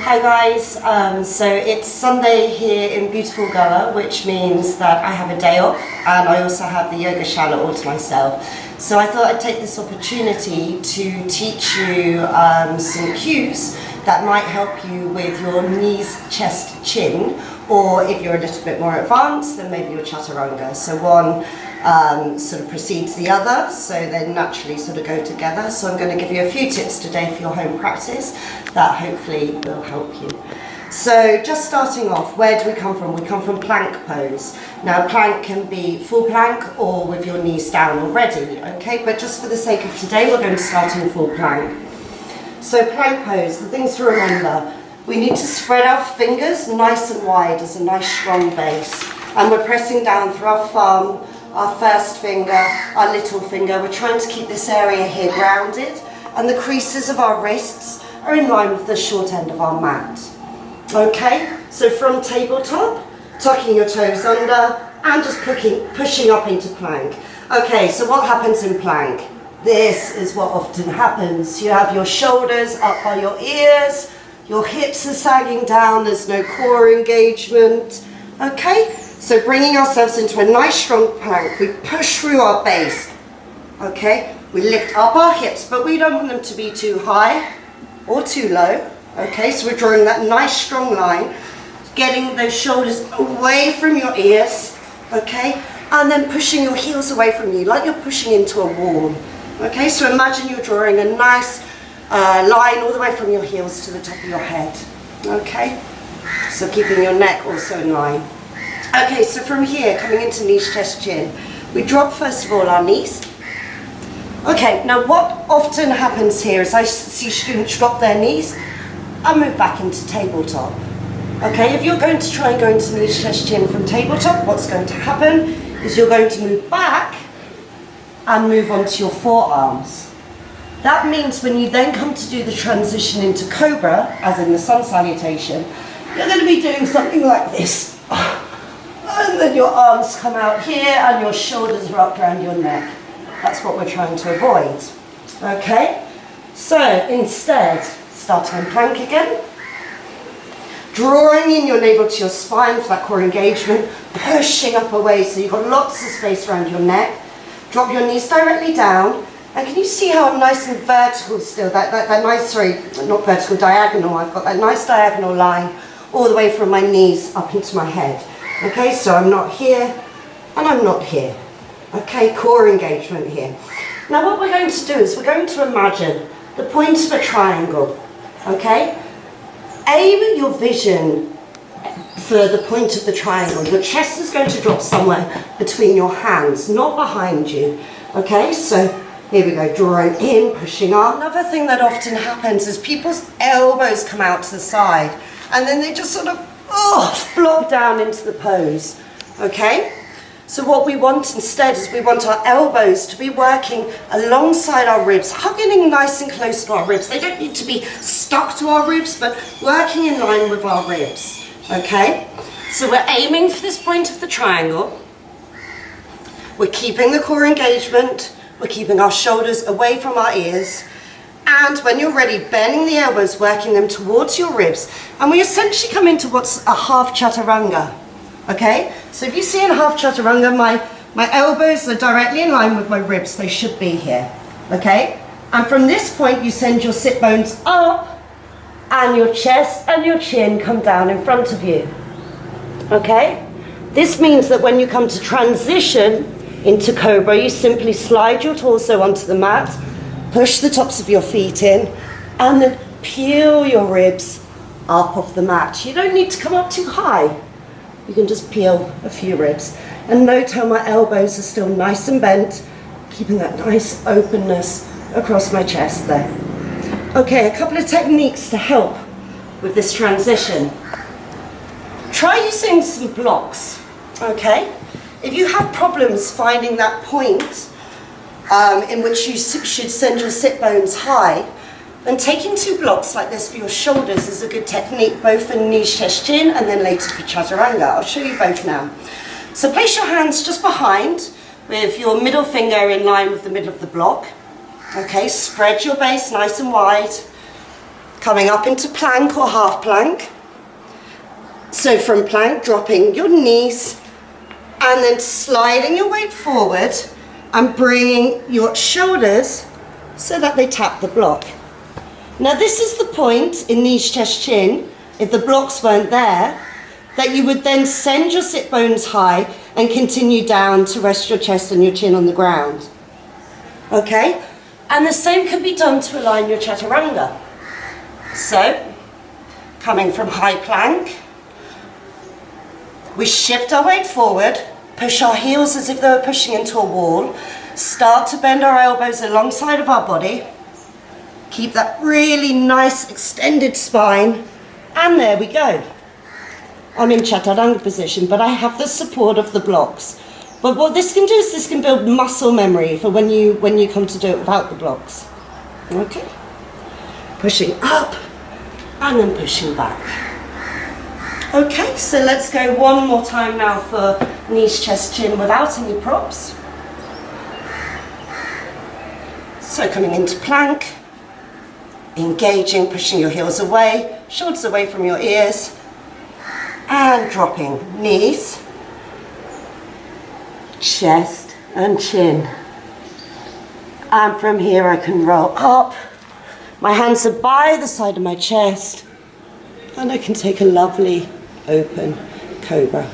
Hi guys, so it's Sunday here in beautiful Goa, which means that I have a day off and I also have the yoga shala all to myself. So I thought I'd take this opportunity to teach you some cues that might help you with your knees, chest, chin, or if you're a little bit more advanced, then maybe your Chaturanga. So one sort of precedes the other, so they naturally sort of go together. So I'm going to give you a few tips today for your home practice that hopefully will help you. So just starting off, where do we come from? We come from plank pose. Now plank can be full plank or with your knees down already, okay? But just for the sake of today, we're going to start in full plank. So plank pose, the things to remember. We need to spread our fingers nice and wide as a nice strong base. And we're pressing down through our thumb, our first finger, our little finger. We're trying to keep this area here grounded. And the creases of our wrists are in line with the short end of our mat. Okay, so from tabletop, tucking your toes under and just pushing up into plank. Okay, so what happens in plank? This is what often happens. You have your shoulders up by your ears, your hips are sagging down, there's no core engagement. Okay, so bringing ourselves into a nice strong plank, we push through our base. Okay, we lift up our hips, but we don't want them to be too high or too low. Okay, so we're drawing that nice strong line, getting those shoulders away from your ears. Okay, and then pushing your heels away from you, like you're pushing into a wall. Okay, so imagine you're drawing a nice line all the way from your heels to the top of your head. Okay, so keeping your neck also in line. Okay, so from here, coming into knees, chest, chin, we drop first of all our knees. Okay, now what often happens here is I see students drop their knees and move back into tabletop. Okay, if you're going to try and go into knees, chest, chin from tabletop, what's going to happen is you're going to move back and move onto your forearms. That means when you then come to do the transition into Cobra, as in the sun salutation, you're going to be doing something like this. And then your arms come out here and your shoulders are up around your neck. That's what we're trying to avoid. Okay? So instead, starting in plank again, drawing in your navel to your spine for that core engagement, pushing up away so you've got lots of space around your neck. Drop your knees directly down. And can you see how I'm nice and vertical still? That nice, sorry, not vertical, diagonal. I've got that nice diagonal line all the way from my knees up into my head. Okay, so I'm not here and I'm not here. Okay, core engagement here. Now what we're going to do is we're going to imagine the point of a triangle. Okay? Aim your vision for the point of the triangle. Your chest is going to drop somewhere between your hands, not behind you. Okay, so here we go, drawing in, pushing up. Another thing that often happens is people's elbows come out to the side and then they just sort of flop down into the pose. Okay? So what we want instead is we want our elbows to be working alongside our ribs, hugging nice and close to our ribs. They don't need to be stuck to our ribs, but working in line with our ribs. Okay? So we're aiming for this point of the triangle. We're keeping the core engagement. We're keeping our shoulders away from our ears. And when you're ready, bending the elbows, working them towards your ribs. And we essentially come into what's a half Chaturanga. Okay? So if you see in half Chaturanga, my elbows are directly in line with my ribs. They should be here. Okay? And from this point, you send your sit bones up and your chest and your chin come down in front of you. Okay? This means that when you come to transition into Cobra, you simply slide your torso onto the mat, push the tops of your feet in, and then peel your ribs up off the mat. You don't need to come up too high. You can just peel a few ribs. And note how my elbows are still nice and bent, keeping that nice openness across my chest there. Okay, a couple of techniques to help with this transition. Try using some blocks, okay? If you have problems finding that point in which you should send your sit bones high, then taking two blocks like this for your shoulders is a good technique, both for knees, chest, chin, and then later for Chaturanga. I'll show you both now. So place your hands just behind with your middle finger in line with the middle of the block. Okay, spread your base nice and wide. Coming up into plank or half plank. So from plank, dropping your knees and then sliding your weight forward and bringing your shoulders so that they tap the block. Now this is the point in knees, chest, chin, if the blocks weren't there, that you would then send your sit bones high and continue down to rest your chest and your chin on the ground. Okay? And the same can be done to align your chaturanga. So, coming from high plank, we shift our weight forward, push our heels as if they were pushing into a wall, start to bend our elbows alongside of our body, keep that really nice extended spine, and there we go. I'm in Chaturanga position, but I have the support of the blocks. But what this can do is this can build muscle memory for when you come to do it without the blocks. Okay? Pushing up and then pushing back. Okay, so let's go one more time now for knees, chest, chin without any props. So coming into plank, engaging, pushing your heels away, shoulders away from your ears, and dropping knees, chest and chin. And from here I can roll up. My hands are by the side of my chest and I can take a lovely open cobra.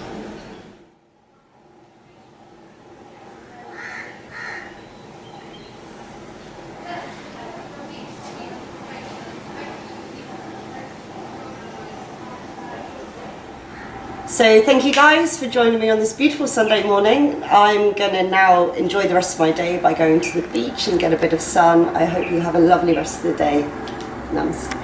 So thank you guys for joining me on this beautiful Sunday morning. I'm going to now enjoy the rest of my day by going to the beach and get a bit of sun. I hope you have a lovely rest of the day. Namaste.